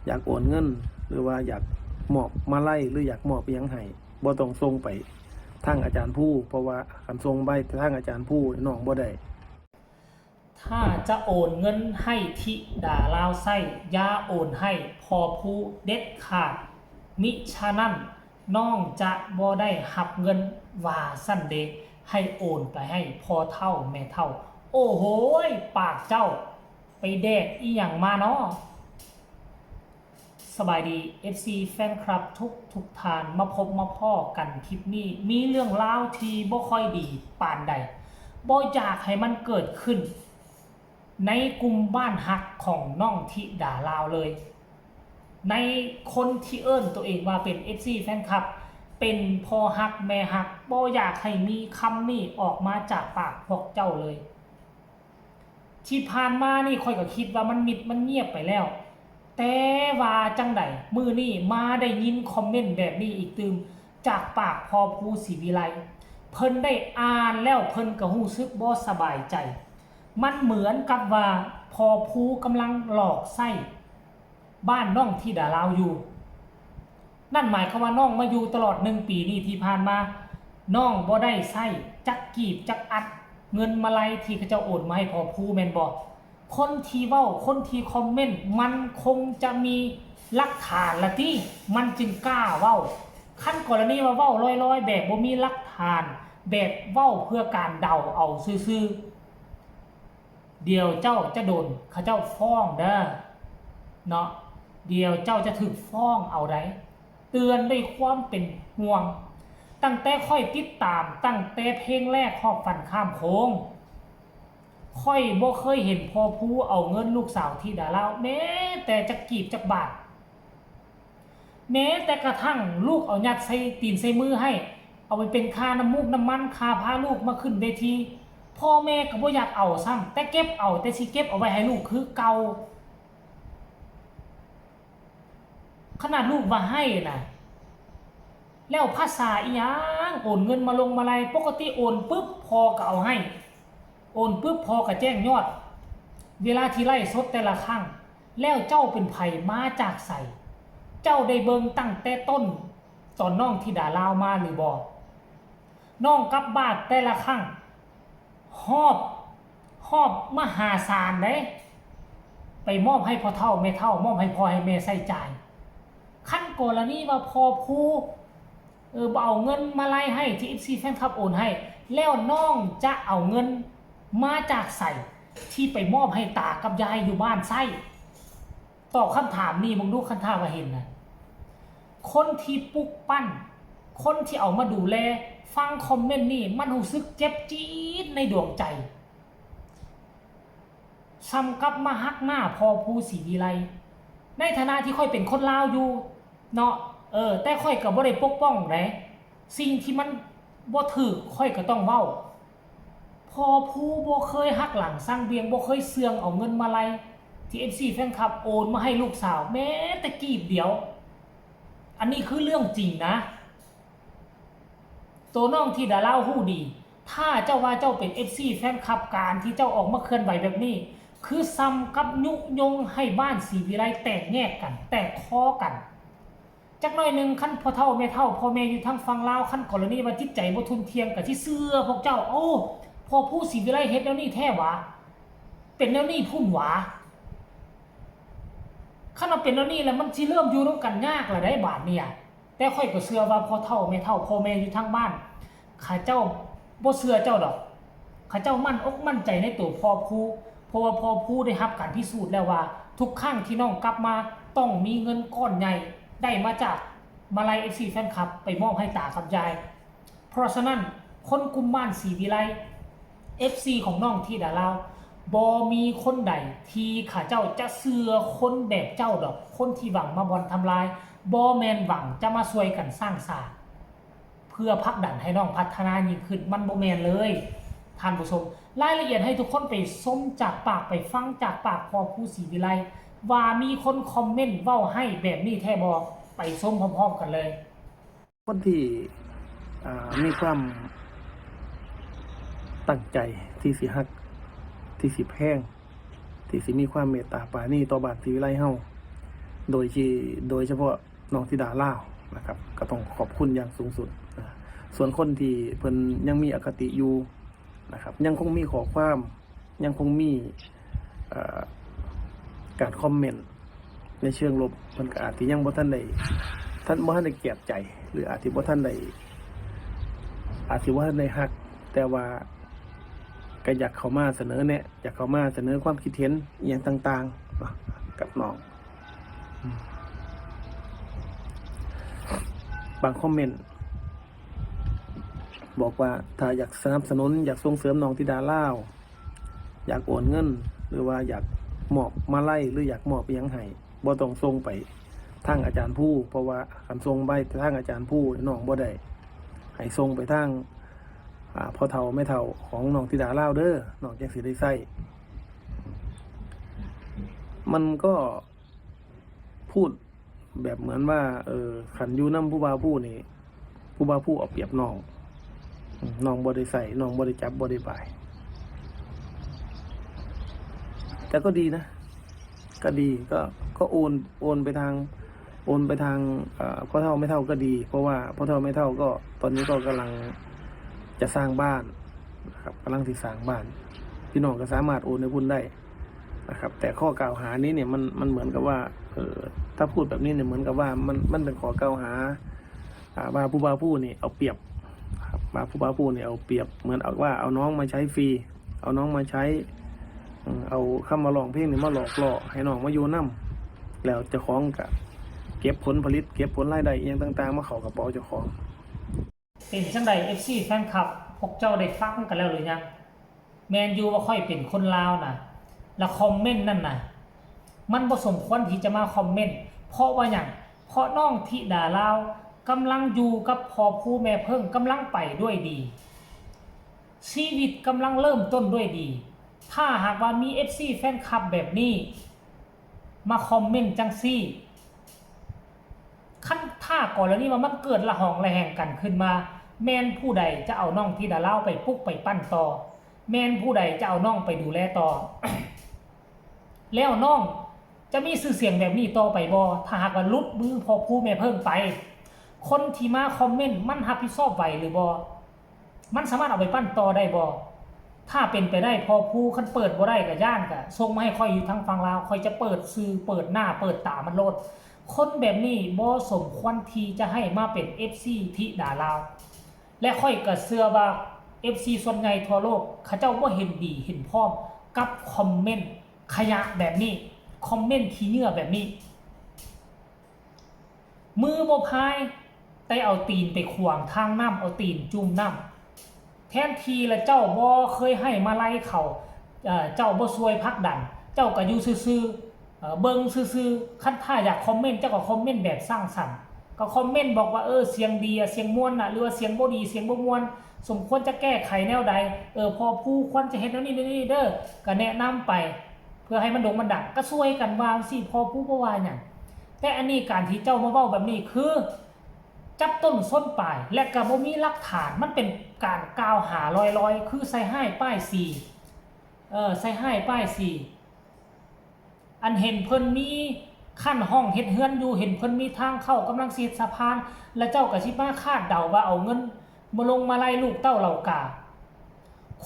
อยากโอนเงินหรือว่าอยากมอบมาไล่หรืออยากมอบอิหยังให้บ่ต้องส่งไปทางอาจารย์ผู้เพราะว่าคันส่งไปทางอาจารย์ผู้น้องบ่ได้ถ้าจะโอนเงินให้ทิดาลาวไส้อย่าโอนให้พอผู้เด็ดขาดมิฉะนั้นน้องจะบ่ได้หับเงินว่าสั้นเดะให้โอนไปให้พอเท่าแม่เท่าโอ้โหปากเจ้าไปแดกอีหยังมาเนาะสบายดี FC แฟนคลับทุกทานมาพบมาพ่อกันคลิปนี้มีเรื่องราวที่บ่ค่อยดีปานใดบ่อยากให้มันเกิดขึ้นในกลุ่มบ้านฮักของน้องธิดาลาวเลยในคนที่เอิ้นตัวเองว่าเป็น FC แฟนคลับเป็นพ่อฮักแม่ฮักบ่อยากให้มีคำนี้ออกมาจากปากพวกเจ้าเลยที่ผ่านมานี่ค่อยก็คิดว่ามันมิดมันเงียบไปแล้วแต่ว่าจังใดมือนี่มาได้ยินคอมเมนต์แบบนี้อีกตืมจากปากพอภูศรีวิไลเพิ่นได้อ่านแล้วเพิ่นก็รู้สึกบ่สบายใจมันเหมือนกับว่าพอภูกำลังหลอกไส้บ้านน้องธิดาลาวอยู่นั่นหมายความว่าน้องมาอยู่ตลอด1 ปีนี้ที่ผ่านมาน้องบ่ได้ไส้จักกีบจักอัดเงินมาลัยที่เขาเจ้าโอนมาให้พอภูแม่นบ่คนที่เว้าคนที่คอมเมนต์มันคงจะมีหลักฐานละที่มันจึงกล้าเว้าขั้นกรณีว่าเว้าลอยๆแบบบ่มีหลักฐานแบบเว้าเพื่อการเดาเอาซื่อๆเดี๋ยวเจ้าจะโดนเขาเจ้าฟ้องเด้อเนาะเดี๋ยวเจ้าจะถูกฟ้องเอาได้เตือนด้วยความเป็นห่วงตั้งแต่ค่อยติดตามตั้งแต่เพลงแรกหอบฝันข้ามโค้งค่อยบ่เคยเห็นพอผู้เอาเงินลูกสาวที่ดาลาวแม้แต่จะกีบจักบาทแม้แต่กระทั่งลูกเอายัดใส่ตีนใส่มือให้เอาไปเป็นค่าน้ำมูกน้ำมันค่าพาลูกมาขึ้นเวทีพ่อแม่ก็บ่อยากเอาซ้ำแต่เก็บเอาแต่สิเก็บเอาไว้ให้ลูกคือเก่าขนาดลูกว่าให้น่ะแล้วภาษาอีหยังโอนเงินมาลงมาลัยปกติโอนปุ๊บพอก็เอาให้โอนปุ๊บพอก็แจ้งยอดเวลาที่ไล่สดแต่ละครั้งแล้วเจ้าเป็นไผมาจากใสเจ้าได้เบิ่งตั้งแต่ต้นตอนน้องธิดาลาวมาหรือบ่น้องกลับบ้านแต่ละครั้งหอบมหาศาลเด้ไปมอบให้พ่อเฒ่าแม่เฒ่ามอบให้พ่อให้แม่ใส่จ่ายขั้นกรณีว่าพอผู้เอาเงินมาไล่ให้ที่ FC แฟนคลับโอนให้แล้วน้องจะเอาเงินมาจากใส่ที่ไปมอบให้ตากับยายอยู่บ้านไส้ตอบคำถามนี้มึงดูคันท่าว่าเห็นนะคนที่ปลุกปั้นคนที่เอามาดูแลฟังคอมเมนต์นี่มันรู้สึกเจ็บจี๊ดในดวงใจซ้ำกับมาฮักหน้าพอภูศรีวิไลในฐานะที่ค่อยเป็นคนลาวอยู่เนาะแต่ค่อยก็บ่ได้ปกป้องได้สิ่งที่มันบ่ถูกค่อยก็ต้องเว้าพอผู้บ่เคยหักหลังสร้างเบียงบ่เคยเสืองเอาเงินมาไล่ที่ FC แฟนคลับโอนมาให้ลูกสาวแม้แต่กีบเดียวอันนี้คือเรื่องจริงนะตัวน้องที่ดาเล่าฮู้ดีถ้าเจ้าว่าเจ้าเป็น FC แฟนคลับการที่เจ้าออกมาเคลื่อนไหวแบบนี้คือซ้ำกับยุยงให้บ้านศรีวิไลแตกแยกกันแตกคอกันจักหน่อยนึงคันพ่อเฒ่าแม่เฒ่าพ่อแม่อยู่ทางฝั่งลาวคันกรณีว่าจิตใจบ่ทุนเทียมกับที่เสื้อพวกเจ้าโอ้พอผู้ศรีวิไลเฮ็ดแล้วนี่แท้หวะเป็นแล้วนี่พุ่นหวะคันว่าเป็นแล้วนี่แล้วมันสิเริ่มอยู่ร่วมกันยากล่ะได้บาดเนี่ยแต่ค่อยก็เชื่อว่าพ่อเฒ่าแม่เฒ่าพ่อแม่อยู่ทางบ้านข้าเจ้าบ่เชื่อเจ้าดอกข้าเจ้ามั่นอกมั่นใจในตัวพ่อผู้เพราะว่าพ่อผู้ได้รับการพิสูจน์แล้วว่าทุกครั้งที่น้องกลับมาต้องมีเงินก้อนใหญ่ได้มาจากมาลัย FC แฟนคลับไปมอบให้ตากับยายเพราะฉะนั้นคนกลุ่มบ้านศรีวิไล FC ของน้องธิดาลาวบ่มีคนใดที่ข้าเจ้าจะเชื่อคนแบบเจ้าดอกคนที่หวังมาบ่อนทำลายบ่แม่นหวังจะมาช่วยกันสร้างศาสตร์เพื่อผลักดันให้น้องพัฒนายิ่งขึ้นมันบ่แม่นเลยท่านผู้ชมรายละเอียดให้ทุกคนไปชมจากปากไปฟังจากปากพอผู้ศรีวิไลว่ามีคนคอมเมนต์เว้าให้แบบนี้แท้บ่ไปชมพร้อมๆกันเลยคนที่มีความตั้งใจที่สิฮักที่สิแพงที่สิมีความเมตตาปราณีต่อบ้านศรีวิไลเฮา โดยเฉพาะน้องธิดาลาวนะครับก็ต้องขอบคุณอย่างสูงสุดนะส่วนคนที่เพิ่นยังมีอคติอยู่นะครับยังคงมีข้อความยังคงมีการคอมเมนต์ในเชิงลบมันก็อาจจะยังบ่ทันได้แก็บใจ หรืออาจจะบ่ทันได้ฮักแต่ว่าก็อยากเข้ามาเสนอแนะอยากเข้ามาเสนอความคิดเห็นอย่างต่างๆเนาะกับน้องบางคอมเมนต์บอกว่าถ้าอยากสนับสนุนอยากส่งเสริมน้องธิดาลาวอยากโอนเงินหรือว่าอยากมอบมาลัยหรืออยากมอบอิหยังให้บ่ต้องส่งไปทางอาจารย์ผู้เพราะว่าคันส่งไปทางอาจารย์ผู้น้องบ่ได้ให้ส่งไปทางพ่อเฒ่าแม่เฒ่าของน้องธิดาลาวเด้อน้องจังสิได้ใช้มันก็พูดแบบเหมือนว่าขันอยู่นำผู้บ่าวผู้นี่ผู้บ่าวผู้เอาเปรียบน้องบ่ได้ใส่น้องบ่ได้จับบ่ได้บายแต่ก็ดีนะก็ดีก็โอนไปทางพ่อเฒ่าแม่เฒ่าก็ดีเพราะว่าพ่อเฒ่าแม่เฒ่าก็ตอนนี้ก็กำลังจะสร้างบ้านนะครับกำลังที่สร้างบ้านพี่น้องก็สามารถโอนให้พุ่นได้นะครับแต่ข้อกล่าวหานี้เนี่ยมันเหมือนกับว่าถ้าพูดแบบนี้เนี่ยเหมือนกับว่ามันเป็นข้อกล่าวหาว่าผู้บ่าวผู้นี่เอาเปรียบครับว่าผู้บ่าวผู้นี่เอาเปรียบเหมือนว่าเอาน้องมาใช้ฟรีเอาน้องมาใช้เอาคำมาร้องเพลงนี่มาหลอกล่อให้น้องมาอยู่นำแล้วเจ้าของก็เก็บผลผลิตเก็บผลรายได้อย่างต่างๆมาเข้ากระเป๋าเจ้าของเป็นจังได FC แฟนคลับพวกเจ้าได้ฟังกันแล้วหรือยังแมนยูบ่ค่อยเป็นคนลาวน่ะแล้วคอมเมนต์นั่นน่ะมันบ่สมควรที่จะมาคอมเมนต์เพราะว่าหยังเพราะน้องธิดาลาวกำลังอยู่กับพ่อผู้แม่เพิ่งกำลังไปด้วยดีชีวิตกำลังเริ่มต้นด้วยดีถ้าหากว่ามี FC แฟนคลับแบบนี้มาคอมเมนต์จังซี่ขั้นถ้ากรณีว่ามันเกิดละหองระแหงกันขึ้นมาแม่นผู้ใดจะเอาน้องธิดาลาวไปปลุกไปปั้นต่อแม่นผู้ใดจะเอาน้องไปดูแลต่อ แล้วน้องจะมีชื่อเสียงแบบนี้ต่อไปบ่ถ้าหากว่าลุดมือพอผู้แม่เพิ่งไปคนที่มาคอมเมนต์มันรับผิดชอบไหวหรือบ่มันสามารถเอาไปปั้นต่อได้บ่ถ้าเป็นไปได้พอผู้คันเปิดบ่ได้ก็ย่านก็ส่งมาให้ค่อยอยู่ทางฝั่งลาวค่อยจะเปิดสื่อเปิดหน้าเปิดตามันโลดคนแบบนี้บ่สมควรที่จะให้มาเป็น FC ธิดาลาวและค่อยก็เชื่อว่า FC ส่วนใหญ่ทั่วโลกเขาเจ้าบ่เห็นดีเห็นพร้อมกับคอมเมนต์ขยะแบบนี้คอมเมนต์ขี้เหงื่อแบบนี้มือบ่พายแต่เอาตีนไปขวางทางน้ำเอาตีนจุ่มน้ำแทนทีละเจ้าบ่เคยให้มาไล่เขาเจ้าบ่ช่วยพักดันเจ้าก็อยู่ซื่อๆเบิ่งซื่อๆคันถ้าอยากคอมเมนต์เจ้าก็คอมเมนต์แบบสร้างสรรค์ก็คอมเมนต์บอกว่าเสียงดีเสียงม่วนน่ะหรือว่าเสียงบ่ดีเสียงบ่ม่วนสมควรจะแก้ไขแนวใดพอผู้ควรจะเฮ็ดแนวนี้เด้อก็แนะนำไปเพื่อให้มันโด่งมันดังก็ช่วยกันวางสิพอผู้บ่ว่าหยังแต่อันนี้การที่เจ้ามาเว้าแบบนี้คือจับต้นส้นปลายและก็บ่มีหลักฐานมันเป็นการกล่าวหาลอยๆคือใส่ให้ป้ายสีใส่ให้ป้ายสีอันเห็นเพิ่นมีขั้นห้องเฮ็ดเฮือนอยู่เห็นเพิ่นมีทางเข้ากำลังสิสะพานและเจ้าก็สิมาคาดเดาว่าเอาเงินมาลงมาไล่ลูกเต้าเหล่ากา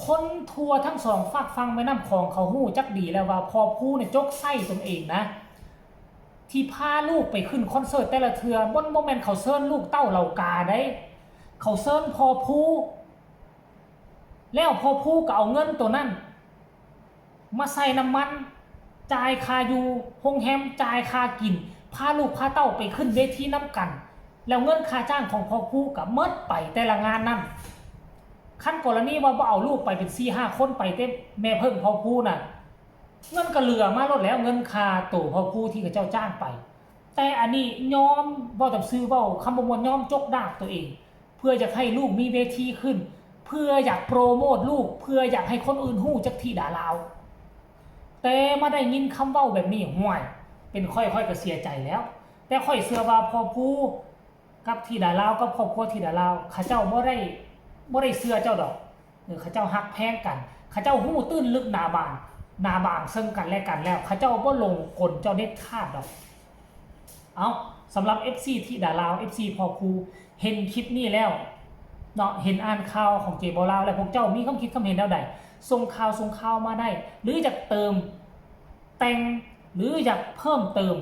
คนทัวทั้งสองฝากฟังไปน้ำของเขาหู้จักดีแล้วว่าพอผู้เนี่ยจกไส้ตนเองนะที่พาลูกไปขึ้นคอนเสิร์ตแต่ละเทือบนโมเมนต์เขาเซิร์นลูกเต้าเหล่ากาได้เขาเซิร์นพอผู้แล้วพอผู้ก็เอาเงินตัวนั้นมาใส่น้ำมันจ่ายค่าอยู่โรงแรมจ่ายค่ากินพาลูกพาเต้าไปขึ้นเวทีน้ำกันแล้วเงินค่าจ้างของพอผู้ก็เมิดไปแต่ละงานนั้นขั้นกรณีว่าเอาลูกไปเป็น 4-5 คนไปเต้แม่เพิ่งพอผู้น่ะเงินก็เหลือมาลดแล้วเงินค่าตู่พอผู้ที่เขาเจ้าจ้างไปแต่อันนี้ยอมบ่ตับซื้อเว้าคำบ่มวนยอมจกดาบตัวเองเพื่อจะให้ลูกมีเวทีขึ้นเพื่ออยากโปรโมทลูกเพื่ออยากให้คนอื่นฮู้จักธิดาลาวแต่มาได้ยินคำเว้าแบบนี้ห่วยเป็นค่อยๆก็เสียใจแล้วแต่ค่อยเชื่อว่าพอผู้กับธิดาลาวกับครอบครัวธิดาลาวเขาเจ้าบ่ได้เชื่อเจ้าดอกเขาเจ้าฮักแพงกันเขาเจ้าฮู้ตื้นลึกหนาบางซึ่งกันและกันแล้วเขาเจ้าบ่ลงกลเจ้าเด็ดขาดดอก เอาสำหรับ FC ที่ด่าลาว FC พอครูเห็นคลิปนี้แล้วเนาะเห็นอ่านข่าวของเจบอลาวแล้วพวกเจ้ามีความคิดความเห็นแล้วใดส่งข่าวมาได้ หรืออยากเติมแต่งหรืออยากเพิ่มเติม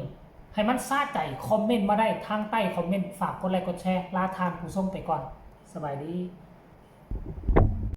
ให้มันซาใจคอมเมนต์มาได้ทางใต้คอมเมนต์ฝากกดไลค์กดแชร์ลาทานผู้ชมไปก่อนสบายดี